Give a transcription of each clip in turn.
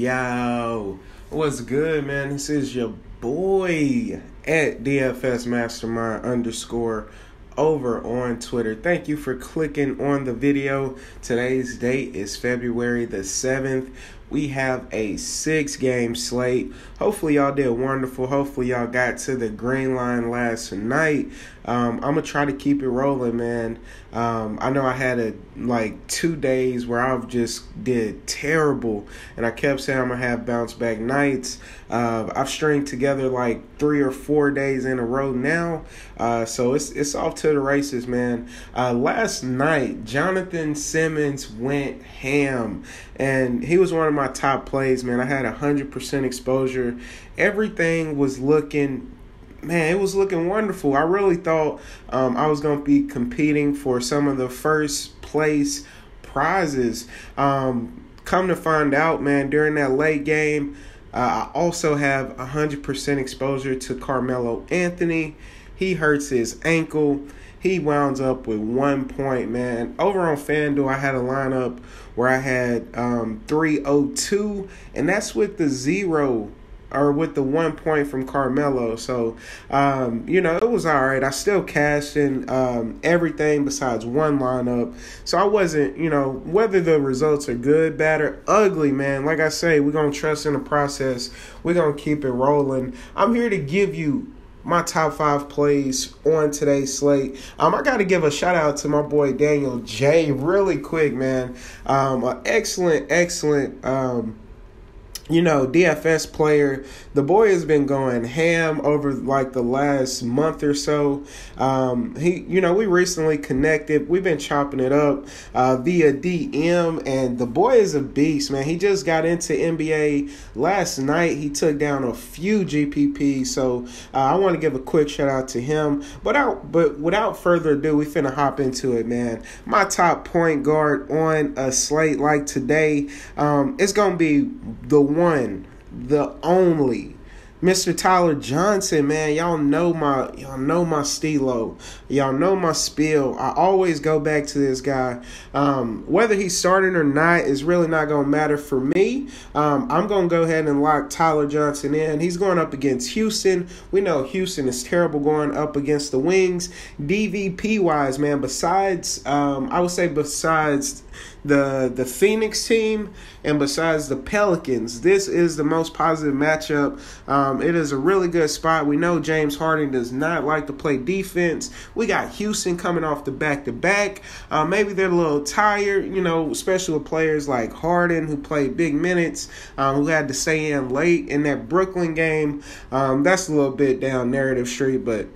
Yo, what's good, man? This is your boy at DFS Mastermind _ over on Twitter. Thank you for clicking on the video. Today's date is February the 7th. We have a 6-game slate. Hopefully y'all did wonderful. Hopefully y'all got to the green line last night. I'm going to try to keep it rolling, man. I know I had 2 days where I've just did terrible, and I kept saying I'm going to have bounce back nights. I've stringed together 3 or 4 days in a row now. So it's off to the races, man. Last night, Jonathan Simmons went ham, and he was one of my top plays, man. I had 100% exposure. Everything was looking, man, it was looking wonderful. I really thought I was going to be competing for some of the first place prizes. Come to find out, man, during that late game, I also have 100% exposure to Carmelo Anthony. He hurts his ankle. He wounds up with 1 point, man. Over on Fanduel, I had a lineup where I had 302, and that's with the 1 point from Carmelo. So, it was all right. I still cashed in everything besides one lineup. So I wasn't, whether the results are good, bad, or ugly, man. Like I say, we're going to trust in the process. We're going to keep it rolling. I'm here to give you my top 5 plays on today's slate. I got to give a shout out to my boy Daniel J really quick, man. An excellent DFS player. The boy has been going ham over the last month or so. We recently connected. We've been chopping it up via DM, and the boy is a beast, man. He just got into NBA last night. He took down a few GPPs, so I want to give a quick shout out to him. But without further ado, we finna hop into it, man. My top point guard on a slate like today, it's gonna be the one, the only, Mr. Tyler Johnson, man. Y'all know my stilo. Y'all know my spiel. I always go back to this guy. Whether he's starting or not is really not going to matter for me. I'm going to go ahead and lock Tyler Johnson in. He's going up against Houston. We know Houston is terrible going up against the Wings. DVP-wise, man, besides the Phoenix team and besides the Pelicans, this is the most positive matchup. It is a really good spot. We know James Harden does not like to play defense. We got Houston coming off the back-to-back. Maybe they're a little tired, especially with players like Harden who played big minutes, who had to stay in late in that Brooklyn game. That's a little bit down narrative street, but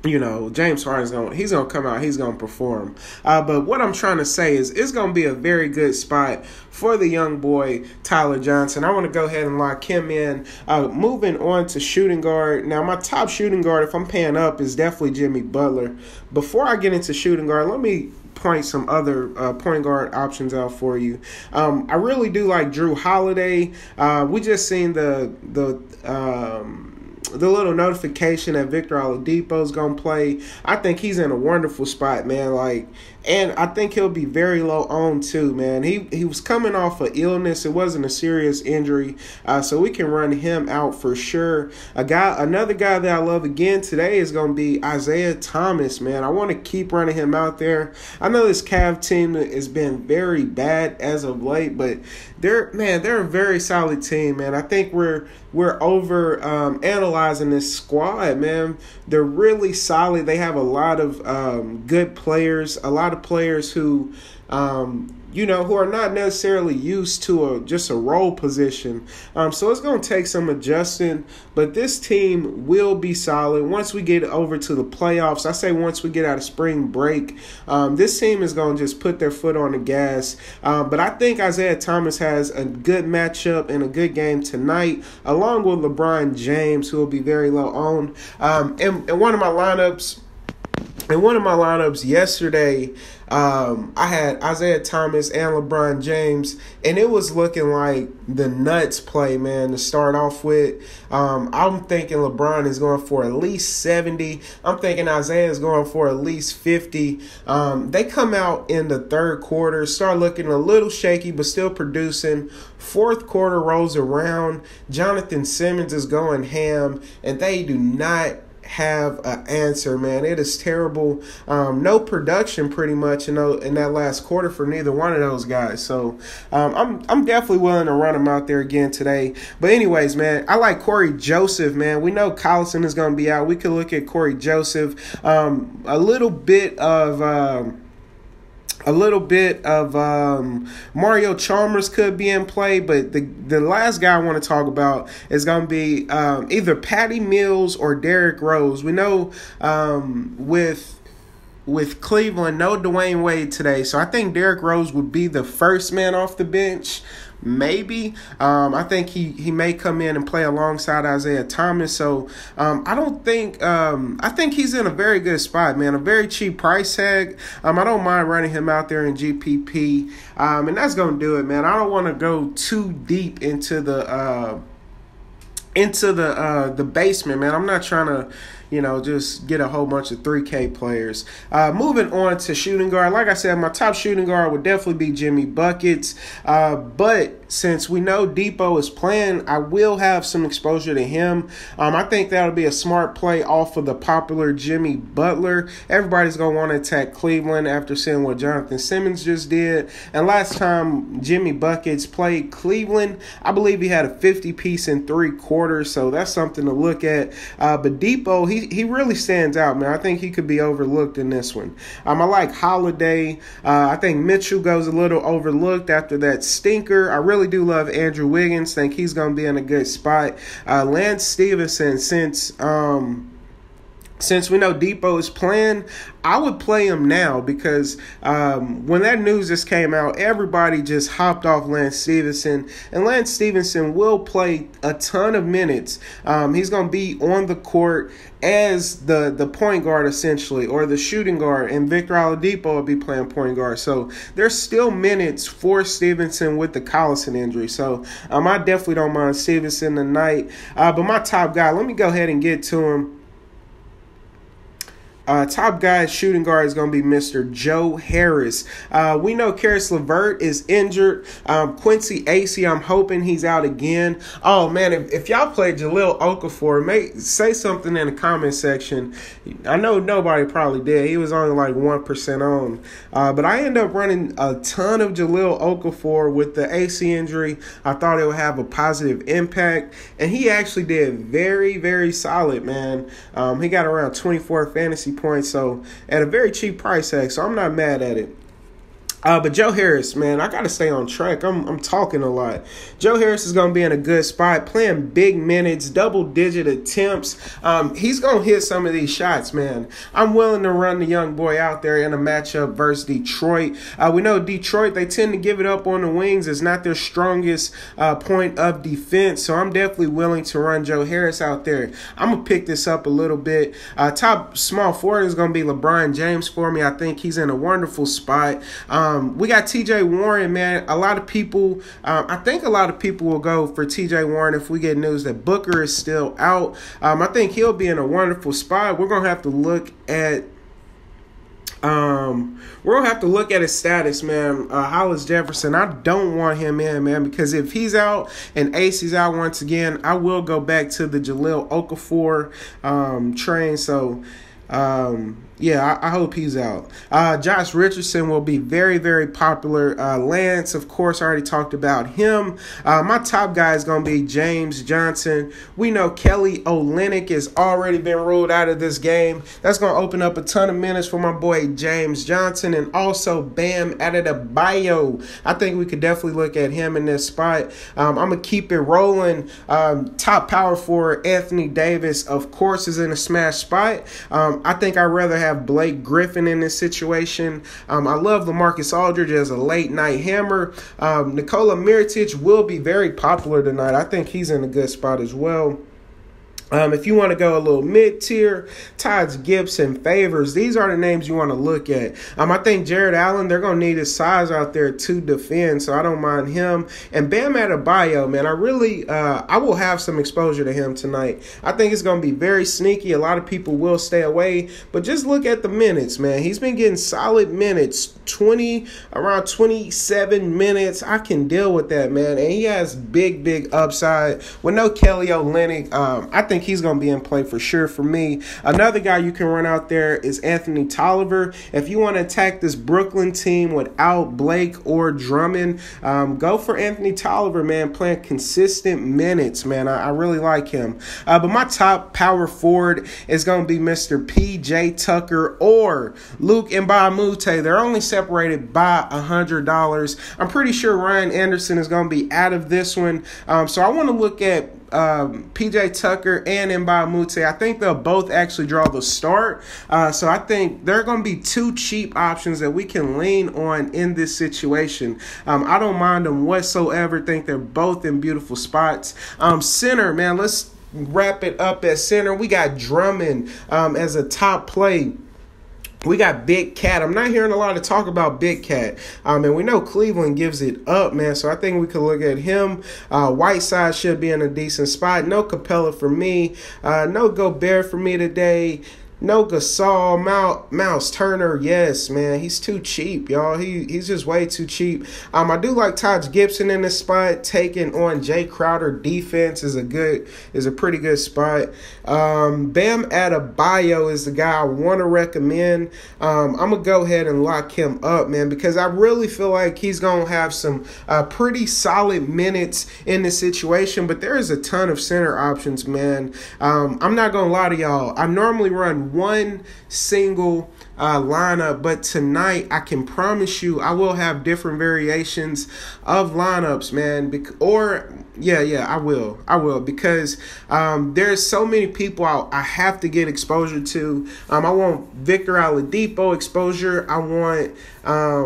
James Harden's he's gonna come out, he's gonna perform. But what I'm trying to say is it's gonna be a very good spot for the young boy Tyler Johnson. I want to go ahead and lock him in. Moving on to shooting guard. Now, my top shooting guard, if I'm paying up, is definitely Jimmy Butler. Before I get into shooting guard, let me point some other point guard options out for you. I really do like Drew Holiday. We just seen the little notification that Victor Oladipo's going to play. I think he's in a wonderful spot, man. And I think he'll be very low owned too, man. He was coming off an illness. It wasn't a serious injury. So we can run him out for sure. Another guy that I love again today is going to be Isaiah Thomas, man. I want to keep running him out there. I know this Cavs team has been very bad as of late, but they're a very solid team, man. I think we're over analyzing this squad, man. They're really solid. They have a lot of good players, a lot of players who who are not necessarily used to just a role position. So it's going to take some adjusting, but this team will be solid once we get over to the playoffs. I say once we get out of spring break, this team is going to just put their foot on the gas. But I think Isaiah Thomas has a good matchup and a good game tonight, along with LeBron James, who will be very low owned. And one of my lineups, In one of my lineups yesterday, I had Isaiah Thomas and LeBron James, and it was looking like the nuts play, man, to start off with. I'm thinking LeBron is going for at least 70. I'm thinking Isaiah is going for at least 50. They come out in the third quarter, start looking a little shaky, but still producing. Fourth quarter rolls around. Jonathan Simmons is going ham, and they do not have an answer, man. It is terrible. No production pretty much in that last quarter for neither one of those guys. So I'm definitely willing to run them out there again today. But anyways, man, I like Corey Joseph, man. We know Collison is going to be out. We could look at Corey Joseph. A little bit of Mario Chalmers could be in play, but the last guy I want to talk about is going to be either Patty Mills or Derrick Rose. We know with Cleveland, no Dwayne Wade today, so I think Derrick Rose would be the first man off the bench. Maybe. I think he may come in and play alongside Isaiah Thomas. So I think he's in a very good spot, man. A very cheap price tag. I don't mind running him out there in GPP. And that's going to do it, man. I don't want to go too deep into the basement, man. I'm not trying to, just get a whole bunch of 3K players. Moving on to shooting guard. Like I said, my top shooting guard would definitely be Jimmy Buckets. But since we know Depot is playing, I will have some exposure to him. I think that'll be a smart play off of the popular Jimmy Butler. Everybody's going to want to attack Cleveland after seeing what Jonathan Simmons just did. And last time Jimmy Buckets played Cleveland, I believe he had a 50-piece in 3 quarters. So that's something to look at. But Depot, he really stands out, man. I think he could be overlooked in this one. I like Holiday. I think Mitchell goes a little overlooked after that stinker. I really do love Andrew Wiggins. Think he's going to be in a good spot. Lance Stevenson, since we know Depot is playing, I would play him now because when that news just came out, everybody just hopped off Lance Stevenson. And Lance Stevenson will play a ton of minutes. He's going to be on the court as the point guard, essentially, or the shooting guard. And Victor Oladipo will be playing point guard. So there's still minutes for Stevenson with the Collison injury. So I definitely don't mind Stevenson tonight. But my top guy, let me go ahead and get to him. Top guy shooting guard is going to be Mr. Joe Harris. We know Karis LeVert is injured. Quincy Acey, I'm hoping he's out again. Oh, man, if y'all played Jahlil Okafor, say something in the comment section. I know nobody probably did. He was only like 1% on. But I ended up running a ton of Jahlil Okafor with the AC injury. I thought it would have a positive impact. And he actually did very, very solid, man. He got around 24 fantasy points, so at a very cheap price tag, so I'm not mad at it. But Joe Harris, man, I got to stay on track. I'm talking a lot. Joe Harris is going to be in a good spot, playing big minutes, double-digit attempts. He's going to hit some of these shots, man. I'm willing to run the young boy out there in a matchup versus Detroit. We know Detroit, they tend to give it up on the wings. It's not their strongest point of defense, so I'm definitely willing to run Joe Harris out there. I'm going to pick this up a little bit. Top small forward is going to be LeBron James for me. I think he's in a wonderful spot. We got TJ Warren, man. I think a lot of people will go for TJ Warren if we get news that Booker is still out. I think he'll be in a wonderful spot. We're going to have to look at his status, man. Hollis Jefferson, I don't want him in, man, because if he's out and Acey's out once again, I will go back to the Jahlil Okafor train. So yeah, I hope he's out. Josh Richardson will be very, very popular. Lance, of course, I already talked about him. My top guy is going to be James Johnson. We know Kelly Olynyk has already been ruled out of this game. That's going to open up a ton of minutes for my boy James Johnson, and also Bam Adebayo. I think we could definitely look at him in this spot. I'm going to keep it rolling. Top power forward Anthony Davis, of course, is in a smash spot. I think I'd rather have Blake Griffin in this situation. I love LaMarcus Aldridge as a late night hammer. Nikola Mirotic will be very popular tonight. I think he's in a good spot as well. If you want to go a little mid-tier, Taj Gibson, Favors, these are the names you want to look at. I think Jared Allen, they're going to need his size out there to defend, so I don't mind him. And Bam Adebayo, man, I will have some exposure to him tonight. I think it's going to be very sneaky. A lot of people will stay away, but just look at the minutes, man. He's been getting solid minutes, around 27 minutes. I can deal with that, man. And he has big upside. With no Kelly Olynyk, I think he's going to be in play for sure for me. Another guy you can run out there is Anthony Tolliver. If you want to attack this Brooklyn team without Blake or Drummond, go for Anthony Tolliver, man, playing consistent minutes, man. I really like him. But my top power forward is going to be Mr. P.J. Tucker or Luke Mbamute. They're only separated by $100. I'm pretty sure Ryan Anderson is going to be out of this one. So I want to look at PJ Tucker and Mbamute. I think they'll both actually draw the start. So I think they're going to be two cheap options that we can lean on in this situation. I don't mind them whatsoever. Think they're both in beautiful spots. Center, man, let's wrap it up at center. We got Drummond as a top play. We got Big Cat. I'm not hearing a lot of talk about Big Cat. And we know Cleveland gives it up, man. So I think we could look at him. Whiteside should be in a decent spot. No Capella for me. No Gobert for me today. No Gasol, Mouse Turner, yes, man. He's too cheap, y'all. He's just way too cheap. I do like Taj Gibson in this spot. Taking on Jay Crowder defense is a pretty good spot. Bam Adebayo is the guy I want to recommend. I'm gonna go ahead and lock him up, man, because I really feel like he's gonna have some pretty solid minutes in this situation. But there is a ton of center options, man. I'm not gonna lie to y'all. I normally run one single lineup, but tonight I can promise you I will have different variations of lineups, man. I will because there's so many people I have to get exposure to. I want Victor Oladipo exposure. I want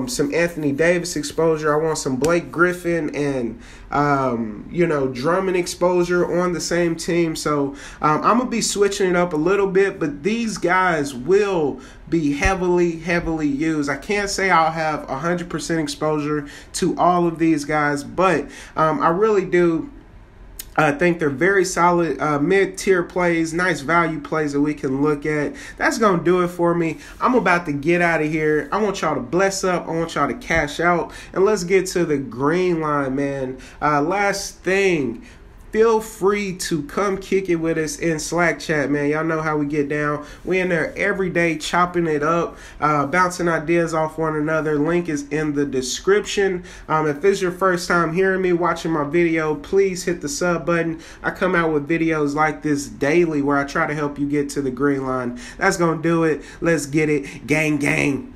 some Anthony Davis exposure. I want some Blake Griffin and Drummond exposure on the same team. So I'm gonna be switching it up a little bit, but these guys will be heavily used. I can't say I'll have 100% exposure to all of these guys, but I really do. I think they're very solid mid-tier plays, nice value plays that we can look at. That's going to do it for me. I'm about to get out of here. I want y'all to bless up. I want y'all to cash out. And let's get to the green line, man. Last thing. Feel free to come kick it with us in Slack chat, man. Y'all know how we get down. We in there every day chopping it up, bouncing ideas off one another. Link is in the description. If this is your first time hearing me, watching my video, please hit the sub button. I come out with videos like this daily where I try to help you get to the green line. That's going to do it. Let's get it. Gang.